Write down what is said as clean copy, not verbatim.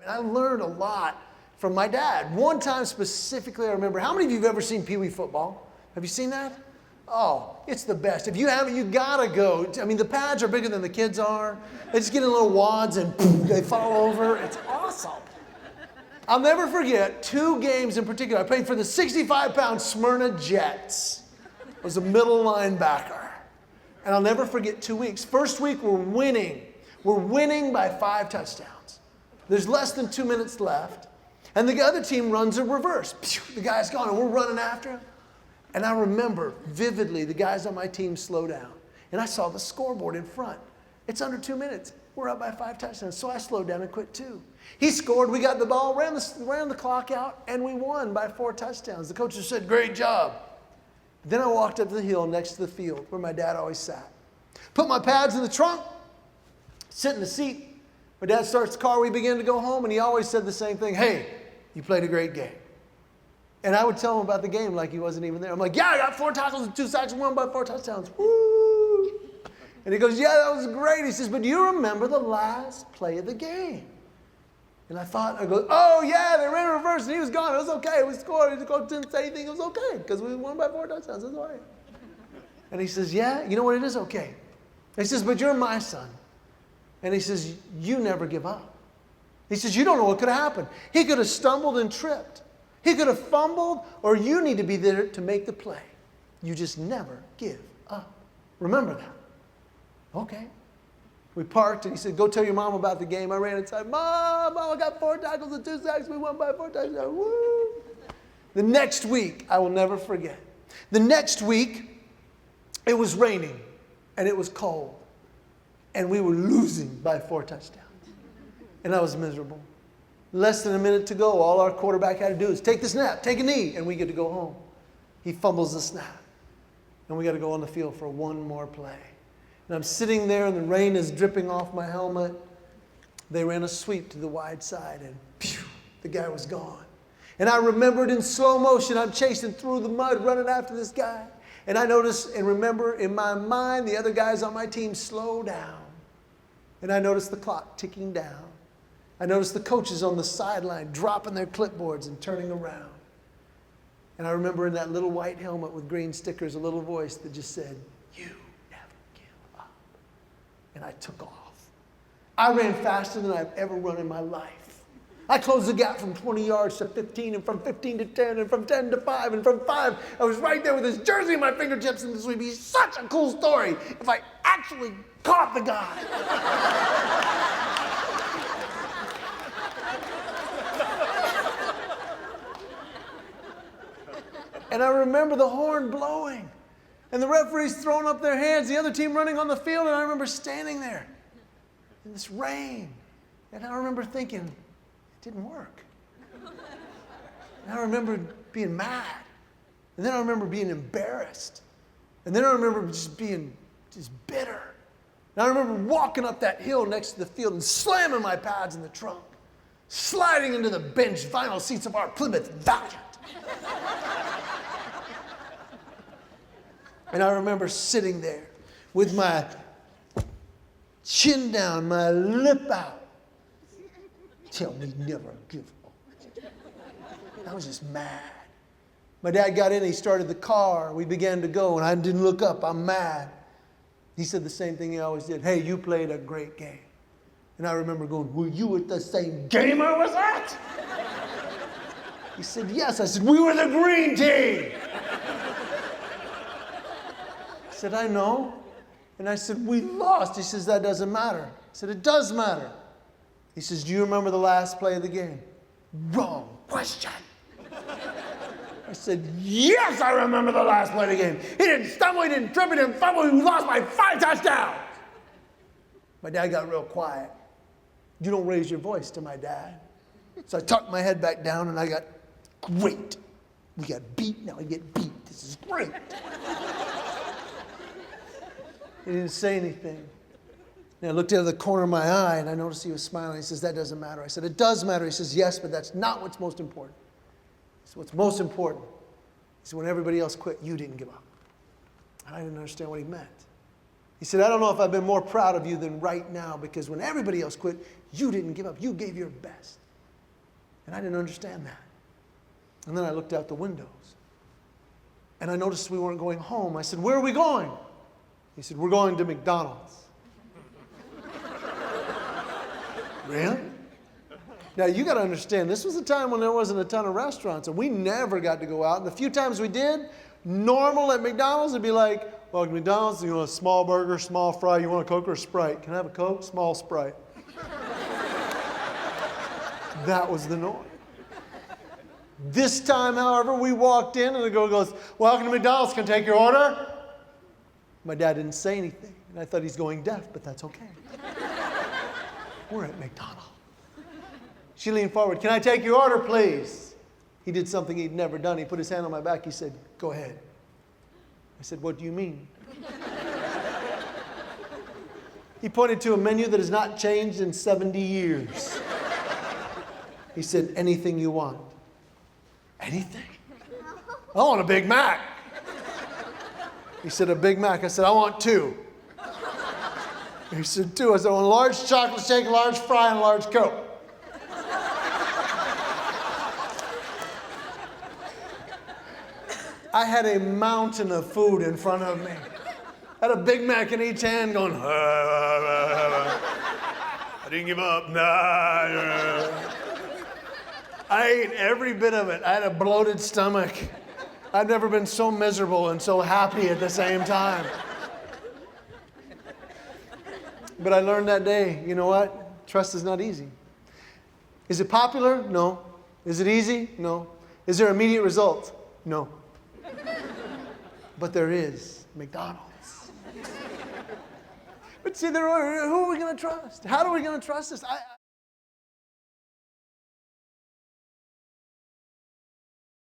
I learned a lot from my dad. One time specifically, I remember, how many of you have ever seen Pee Wee football? Have you seen that? Oh, it's the best. If you haven't, you gotta go. I mean, the pads are bigger than the kids are. They just get in little wads and poof, they fall over. It's awesome. I'll never forget 2 games in particular. I played for the 65-pound Smyrna Jets. I was a middle linebacker. And I'll never forget 2 weeks. First week, we're winning. We're winning by 5 touchdowns. There's less than 2 minutes left. And the other team runs a reverse. The guy's gone, and we're running after him. And I remember vividly the guys on my team slow down. And I saw the scoreboard in front. It's under 2 minutes. We're up by 5 touchdowns. So I slowed down and quit too. He scored. We got the ball, ran the clock out, and we won by 4 touchdowns. The coach just said, "Great job." Then I walked up the hill next to the field where my dad always sat. Put my pads in the trunk, sit in the seat. My dad starts the car. We began to go home, and he always said the same thing. "Hey, you played a great game." And I would tell him about the game like he wasn't even there. I'm like, "Yeah, I got 4 tackles and 2 sacks and won by 4 touchdowns. Woo!" And he goes, "Yeah, that was great." He says, "But do you remember the last play of the game?" And I go, "Oh, yeah, they ran reverse and he was gone. It was okay. We scored. The coach didn't say anything. It was okay because we won by 4 touchdowns. It was all right." And he says, "Yeah, you know what? It is okay." He says, "But you're my son." And he says, "You never give up." He says, "You don't know what could have happened. He could have stumbled and tripped. He could have fumbled, or you need to be there to make the play. You just never give up. Remember that." Okay. We parked, and he said, "Go tell your mom about the game." I ran inside. "Mom, I got 4 tackles and 2 sacks. We won by 4 touchdowns. Woo!" The next week, I will never forget. The next week, it was raining, and it was cold, and we were losing by 4 touchdowns. And I was miserable. Less than a minute to go. All our quarterback had to do is take the snap, take a knee, and we get to go home. He fumbles the snap, and we got to go on the field for one more play. And I'm sitting there, and the rain is dripping off my helmet. They ran a sweep to the wide side, and phew, the guy was gone. And I remembered in slow motion, I'm chasing through the mud, running after this guy. And I noticed and remember in my mind, the other guys on my team slow down. And I noticed the clock ticking down. I noticed the coaches on the sideline dropping their clipboards and turning around. And I remember in that little white helmet with green stickers, a little voice that just said, "You never give up." And I took off. I ran faster than I've ever run in my life. I closed the gap from 20 yards to 15, and from 15 to 10, and from 10 to 5, and from 5, I was right there with his jersey in my fingertips, and this would be such a cool story if I actually caught the guy. And I remember the horn blowing and the referees throwing up their hands, the other team running on the field, and I remember standing there in this rain. And I remember thinking, it didn't work. And I remember being mad. And then I remember being embarrassed. And then I remember just being bitter. And I remember walking up that hill next to the field and slamming my pads in the trunk, sliding into the bench vinyl seats of our Plymouth Valiant. And I remember sitting there with my chin down, my lip out. Tell me never give up. I was just mad. My dad got in, he started the car. We began to go, and I didn't look up. I'm mad. He said the same thing he always did. "Hey, you played a great game." And I remember going, "Were you at the same game I was at?" He said, "Yes." I said, "We were the green team." He said, "I know." And I said, "We lost." He says, "That doesn't matter." I said, "It does matter." He says, "Do you remember the last play of the game?" "Wrong question." I said, "Yes, I remember the last play of the game. He didn't stumble, he didn't trip, he didn't fumble, he lost by 5 touchdowns." My dad got real quiet. You don't raise your voice to my dad. So I tucked my head back down, and I got, "Great. We got beat, now we get beat. This is great." He didn't say anything. And I looked out of the corner of my eye, and I noticed he was smiling. He says, "That doesn't matter." I said, "It does matter." He says, "Yes, but that's not what's most important." So what's most important is when everybody else quit, you didn't give up. And I didn't understand what he meant. He said, "I don't know if I've been more proud of you than right now, because when everybody else quit, you didn't give up. You gave your best. And I didn't understand that. And then I looked out the windows. And I noticed we weren't going home. I said, where are we going? He said, we're going to McDonald's. Really? Now, you got to understand, this was a time when there wasn't a ton of restaurants, and we never got to go out. And the few times we did, normal at McDonald's would be like, welcome to McDonald's, you want a small burger, small fry, you want a Coke or a Sprite? Can I have a Coke? Small Sprite. That was the norm. This time, however, we walked in, and the girl goes, welcome to McDonald's, can I take your order? My dad didn't say anything, and I thought he's going deaf, but that's okay. We're at McDonald's. She leaned forward. Can I take your order, please? He did something he'd never done. He put his hand on my back. He said, go ahead. I said, what do you mean? He pointed to a menu that has not changed in 70 years. He said, anything you want. Anything? I want a Big Mac. He said, a Big Mac. I said, I want 2. He said, 2. I said, I want a large chocolate shake, a large fry, and a large Coke. I had a mountain of food in front of me. I had a Big Mac in each hand going, I didn't give up. I ate every bit of it. I had a bloated stomach. I've never been so miserable and so happy at the same time. But I learned that day, you know what? Trust is not easy. Is it popular? No. Is it easy? No. Is there immediate results? No. But there is McDonald's. But see, who are we going to trust? How are we going to trust this?